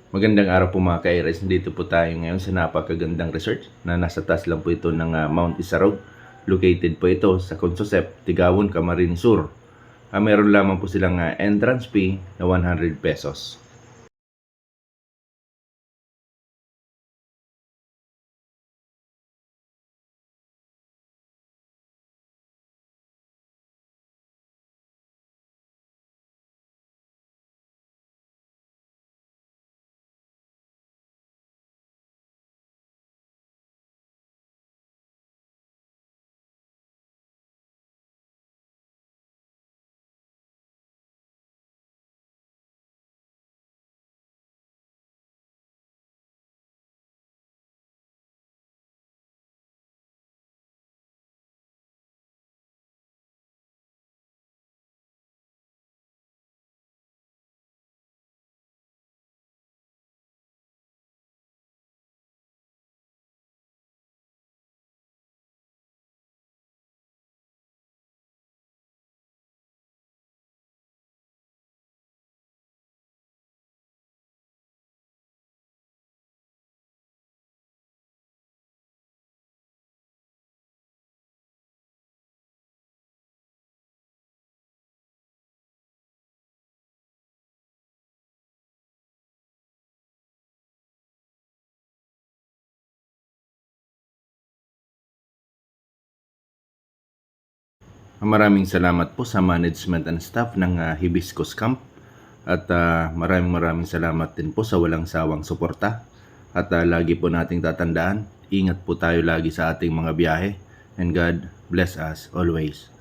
Magandang araw po mga ka-Aries. Nandito po tayo ngayon sa napakagandang resort na nasa taas lang po ito ng Mount Isarog. Located po ito sa Consosep, Tigawon, Camarines Sur. Meron lamang po silang entrance fee na 100 pesos. Maraming salamat po sa management and staff ng Hibiscus Camp. At maraming salamat din po sa walang sawang suporta. At lagi po nating tatandaan, ingat po tayo lagi sa ating mga biyahe. And God bless us always.